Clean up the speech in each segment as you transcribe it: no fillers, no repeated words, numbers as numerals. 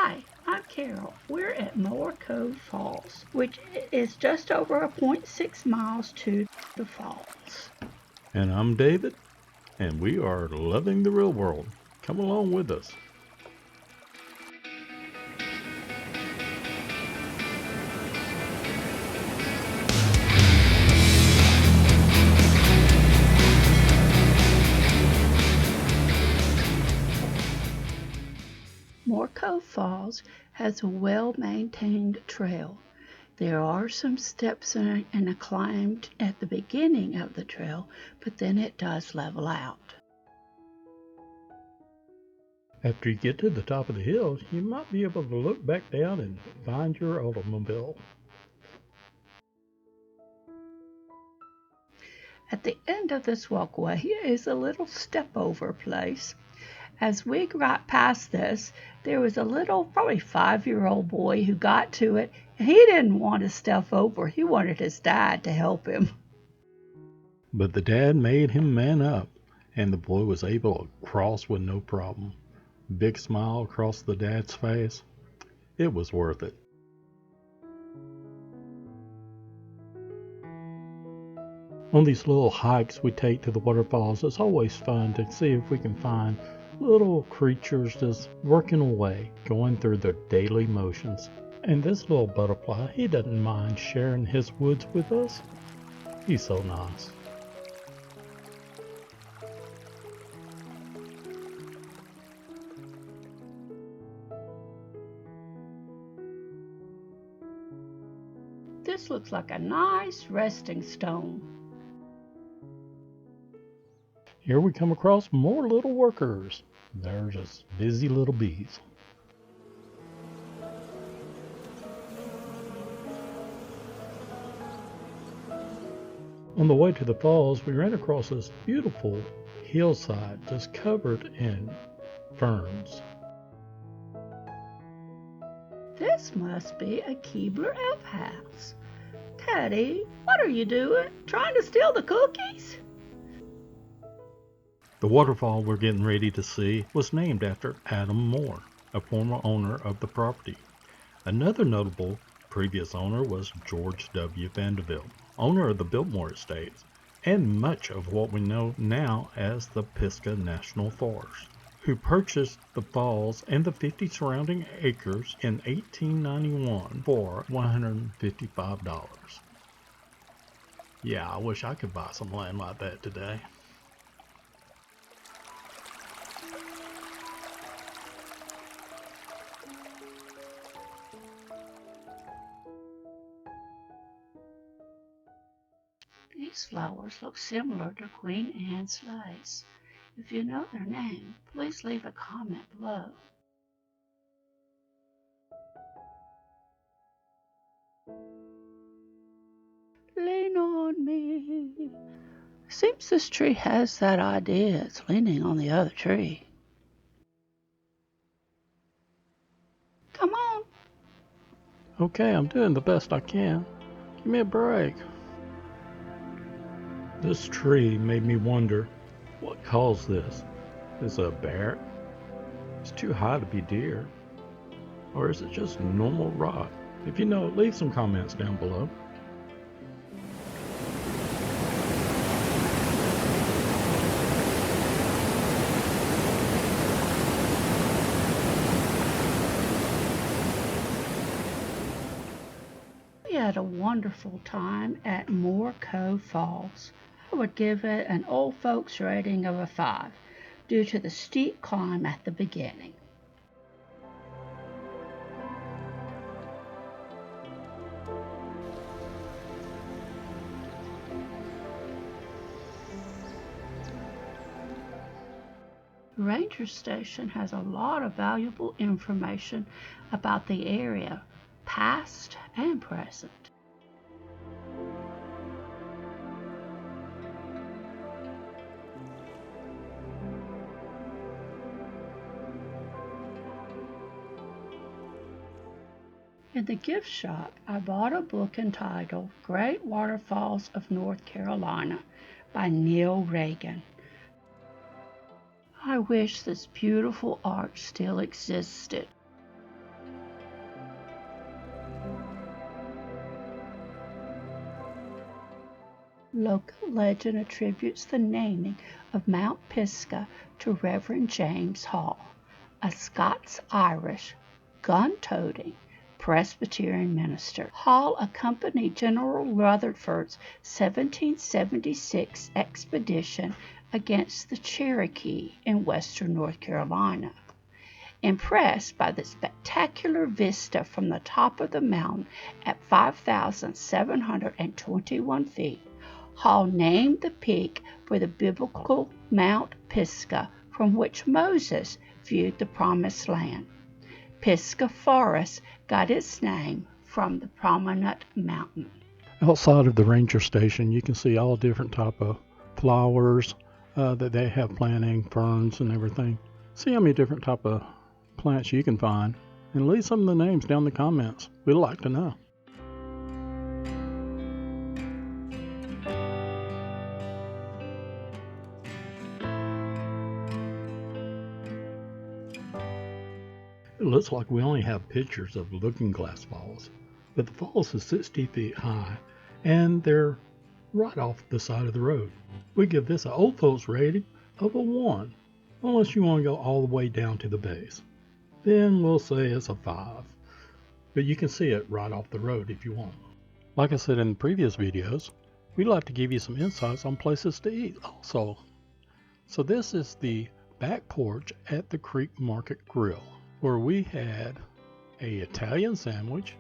Hi, I'm Carol. We're at Moore Cove Falls, which is just over 0.6 miles to the falls. And I'm David, and we are loving the real world. Come along with us. Moore Cove Falls has a well-maintained trail. There are some steps and a climb at the beginning of the trail, but then it does level out. After you get to the top of the hill, you might be able to look back down and find your automobile. At the end of this walkway is a little step-over place. As we got past this, there was a little, probably 5-year-old boy who got to it, and he didn't want to step over. He wanted his dad to help him. But the dad made him man up, and the boy was able to cross with no problem. Big smile across the dad's face. It was worth it. On these little hikes we take to the waterfalls, it's always fun to see if we can find little creatures just working away, going through their daily motions. And this little butterfly, he doesn't mind sharing his woods with us. He's so nice. This looks like a nice resting stone. Here we come across more little workers. They're just busy little bees. On the way to the falls, we ran across this beautiful hillside just covered in ferns. This must be a Keebler elf house. Teddy, what are you doing? Trying to steal the cookies? The waterfall we're getting ready to see was named after Adam Moore, a former owner of the property. Another notable previous owner was George W. Vanderbilt, owner of the Biltmore Estates, and much of what we know now as the Pisgah National Forest, who purchased the falls and the 50 surrounding acres in 1891 for $155. Yeah, I wish I could buy some land like that today. These flowers look similar to Queen Anne's lace. If you know their name, please leave a comment below. Lean on me. Seems this tree has that idea. It's leaning on the other tree. Come on. Okay, I'm doing the best I can. Give me a break. This tree made me wonder, what caused this? Is it a bear? It's too high to be deer. Or is it just normal rock? If you know, leave some comments down below. We had a wonderful time at Moore Cove Falls. I would give it an old folks rating of a 5 due to the steep climb at the beginning. The Ranger Station has a lot of valuable information about the area, past and present. In the gift shop, I bought a book entitled Great Waterfalls of North Carolina by Neil Reagan. I wish this beautiful arch still existed. Local legend attributes the naming of Mount Pisgah to Reverend James Hall, a Scots-Irish, gun-toting Presbyterian minister. Hall accompanied General Rutherford's 1776 expedition against the Cherokee in western North Carolina. Impressed by the spectacular vista from the top of the mountain at 5,721 feet, Hall named the peak for the biblical Mount Pisgah, from which Moses viewed the Promised Land. Pisgah Forest got its name from the prominent mountain. Outside of the ranger station, you can see all different type of flowers that they have planting, ferns and everything. See how many different type of plants you can find, and leave some of the names down in the comments. We'd like to know. It looks like we only have pictures of Looking Glass Falls, but the falls is 60 feet high and they're right off the side of the road. We give this an old folks rating of a 1, unless you want to go all the way down to the base. Then we'll say it's a 5, but you can see it right off the road if you want. Like I said in the previous videos, we'd like to give you some insights on places to eat also. So this is the back porch at the Creek Market Grill, where we had an Italian sandwich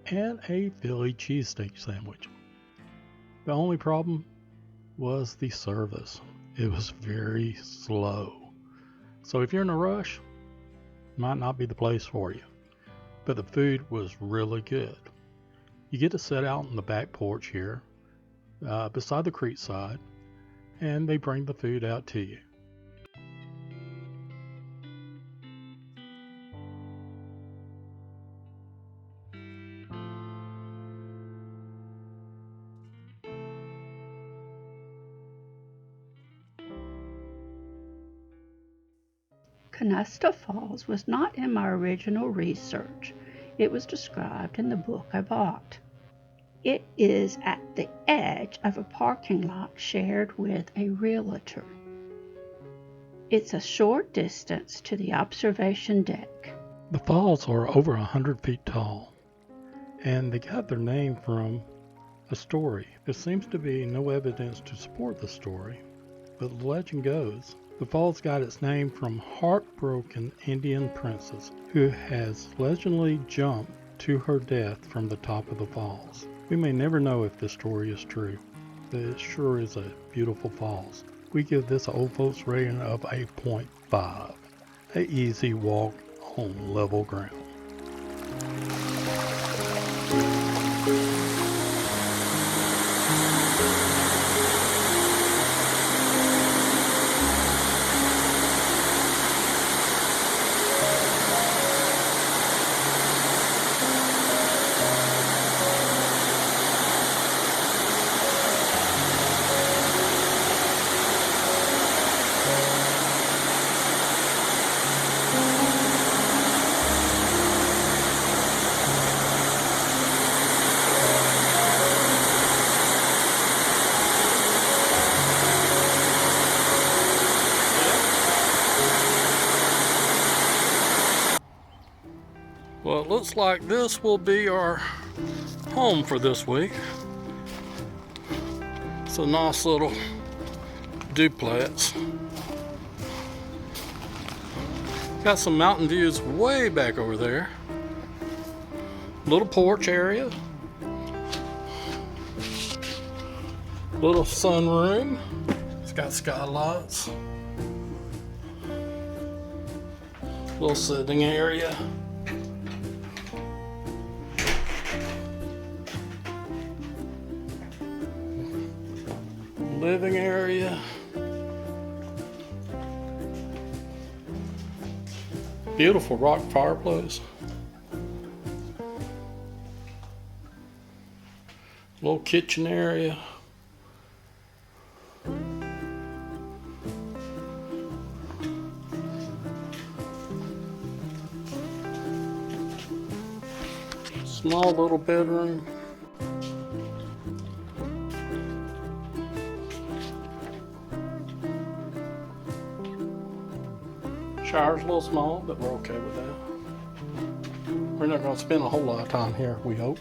and a Philly cheesesteak sandwich. The only problem was the service. It was very slow. So if you're in a rush, might not be the place for you. But the food was really good. You get to sit out on the back porch here, beside the creek side, and they bring the food out to you. Connestee Falls was not in my original research. It was described in the book I bought. It is at the edge of a parking lot shared with a realtor. It's a short distance to the observation deck. The falls are over 100 feet tall, and they got their name from a story. There seems to be no evidence to support the story, but the legend goes the falls got its name from heartbroken Indian princess who has legendly jumped to her death from the top of the falls. We may never know if this story is true, but it sure is a beautiful falls. We give this an old folks rating of a 0.5, an easy walk on level ground. Well, it looks like this will be our home for this week. It's a nice little duplex. Got some mountain views way back over there. Little porch area. Little sunroom. It's got skylights. Little sitting area. Living area. Beautiful rock fireplace. Little kitchen area. Small little bedroom. Shower's a little small, but we're okay with that. We're not going to spend a whole lot of time here, we hope.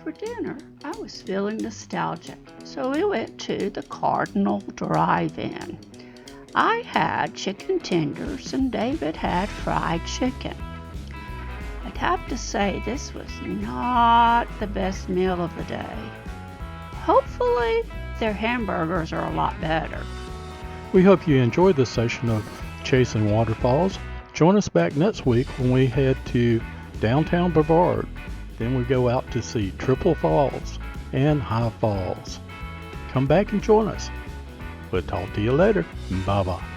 For dinner, I was feeling nostalgic, so we went to the Cardinal drive-in. I had chicken tenders and David had fried chicken. I'd have to say this was not the best meal of the day. Hopefully, their hamburgers are a lot better. We hope you enjoyed this session of Chasing Waterfalls. Join us back next week when we head to downtown Brevard. Then we go out to see Triple Falls and High Falls. Come back and join us. We'll talk to you later. Bye-bye.